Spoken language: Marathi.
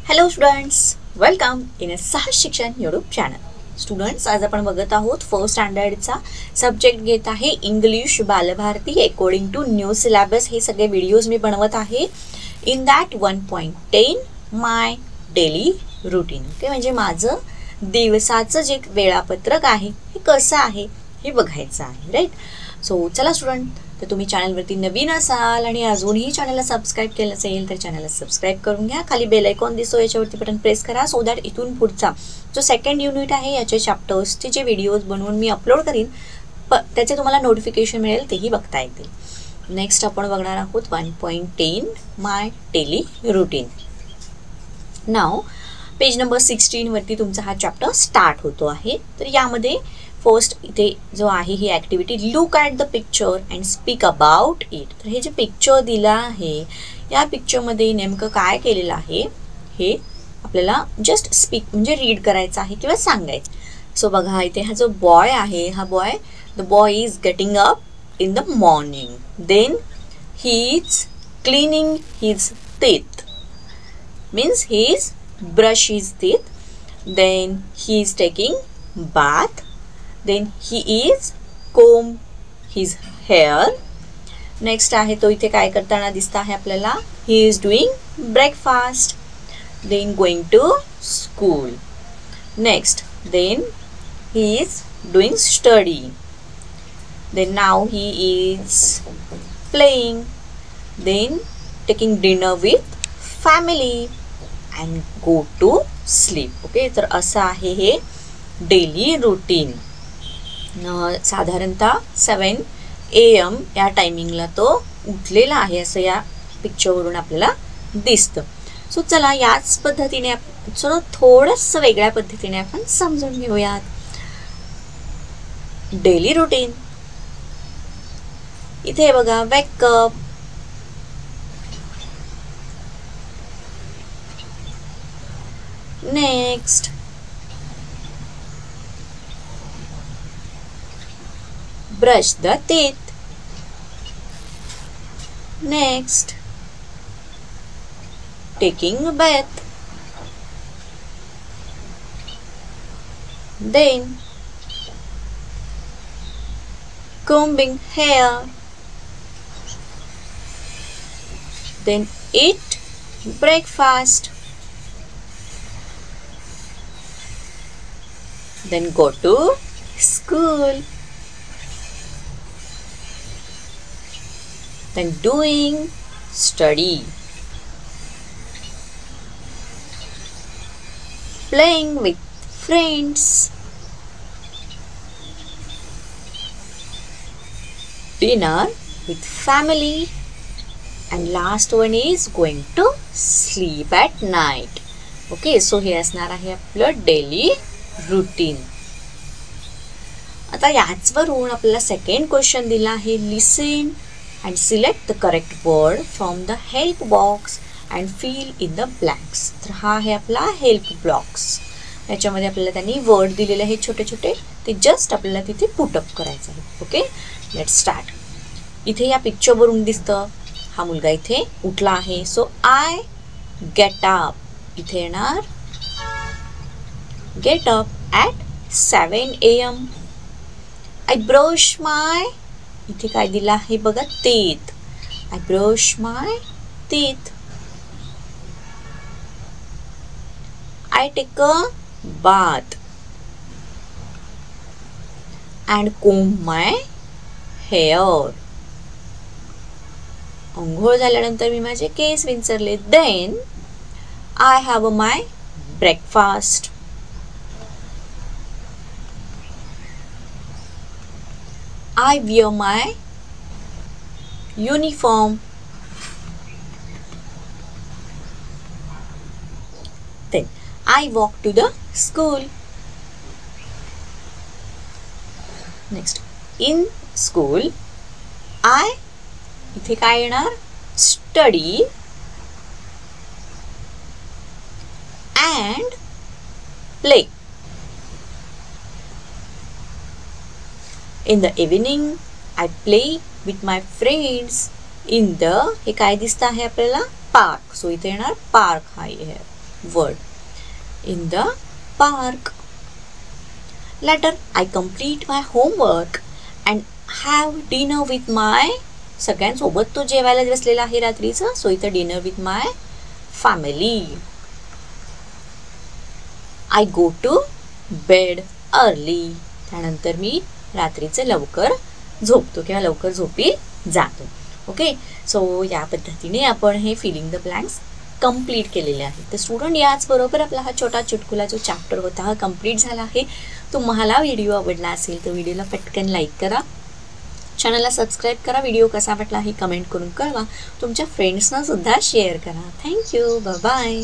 हॅलो स्टुडंट्स, वेलकम इन साहस शिक्षण यूट्यूब चॅनल. स्टुडंट्स, आज आपण बघत आहोत फर्स्ट स्टँडर्डचा सब्जेक्ट घेत आहे English Balbharati according to new syllabus. हे सगळे व्हिडिओज मी बनवत आहे in that 1.10 my daily routine. Okay, म्हणजे माझं दिवसाचं जे वेळापत्रक आहे हे कसं आहे हे बघायचं आहे, राईट. सो चला स्टुडंट, तर तुम्ही चॅनलवरती नवीन असाल आणि अजूनही चॅनलला सबस्क्राईब केलं असेल तर चॅनलला सबस्क्राईब करून घ्या. खाली बेल आयकॉन दिसतो, याच्यावरती बटन प्रेस करा सो दॅट इथून पुढचा जो सेकंड युनिट आहे याचे चॅप्टर्सचे जे व्हिडिओज बनवून मी अपलोड करीन त्याचे तुम्हाला नोटिफिकेशन मिळेल, तेही बघता येतील. नेक्स्ट आपण बघणार आहोत 1.10 my daily routine. Now page number 16 वरती तुमचा हा चॅप्टर स्टार्ट होतो आहे. तर यामध्ये फर्स्ट इथे जो आहे ही activity, look at the picture and speak about it. तर हे जे पिक्चर दिलं आहे या पिक्चरमध्ये नेमकं काय केलेलं आहे हे आपल्याला जस्ट स्पीक म्हणजे रीड करायचं आहे किंवा सांगायचं. सो बघा, इथे हा जो बॉय आहे, हा boy, the boy is getting up in the morning, then he is cleaning his teeth, means he is brush his teeth, then he is taking bath, then he is comb his hair. Next आहे तो इथे काय करताना दिसता आहे आपल्याला, he is doing breakfast, then going to school. Next, then he is doing study, then now he is playing, then taking dinner with family and go to sleep. Okay, तर असं आहे हे डेली रुटीन. साधारणतः 7 AM या टायमिंगला तो उठलेला आहे असं या पिक्चरवरून आपल्याला दिसतं. सो चला, याच पद्धतीने चलो थोडंसं वेगळ्या पद्धतीने आपण समजून घेऊयात डेली रुटीन. इथे बघा, wake up, next brush the teeth, next taking a bath, then combing hair, then eat breakfast, then go to school, then doing study, playing with friends, dinner with family, and last one is going to sleep at night. Okay, so हे असणार आहे आपलं डेली रुटीन. आता याचवरून आपल्याला सेकंड क्वेश्चन दिला आहे, listen and select the correct word from the help box and fill in the blanks. तर हा आहे आपला हेल्प बॉक्स. याच्यामध्ये आपल्याला त्यांनी वर्ड दिलेले आहेत छोटे छोटे, ते जस्ट आपल्याला तिथे पुटअप करायचं आहे. Okay, let start. इथे या पिक्चरवरून दिसतं हा मुलगा इथे उठला आहे. सो आय गेट अप, इथे येणार get up at 7 AM. I brush my, इथे काय दिला आहे बघा, teeth. I brush my teeth. I take a bath and comb my hair. अंघोळ झाल्यानंतर मी माझे केस विंचरले. Then I have my breakfast. I wear my uniform. Then I walk to the school. Next, in school I इथे काय येणार, study and play. In the evening I play with my friends in the, हे काय दिसतं आहे आपल्याला, पार्क. सो इथे येणार पार्क हा आहे. word. In the park. Later, I complete my homework and have dinner with my, सगळ्यांसोबत तो जेवायला बसलेला आहे रात्रीचं, सो इथं dinner with my family. I go to bed early. त्यानंतर मी रात्रीचं लवकर झोपतो किंवा लवकर झोपी जातो. ओके, सो या पद्धतीने आपण हे फिलिंग द ब्लँक्स कंप्लीट केलेले आहे. तर स्टुडंट, याचबरोबर आपला हा छोटा चुटकुला जो चॅप्टर होता हा कंप्लीट झाला आहे. तुम्हाला व्हिडिओ आवडला असेल तर व्हिडिओला पटकन लाईक करा, चॅनलला सबस्क्राईब करा, व्हिडिओ कसा वाटला हे कमेंट करून कळवा, तुमच्या फ्रेंड्सना सुद्धा शेअर करा. Thank you, bye bye.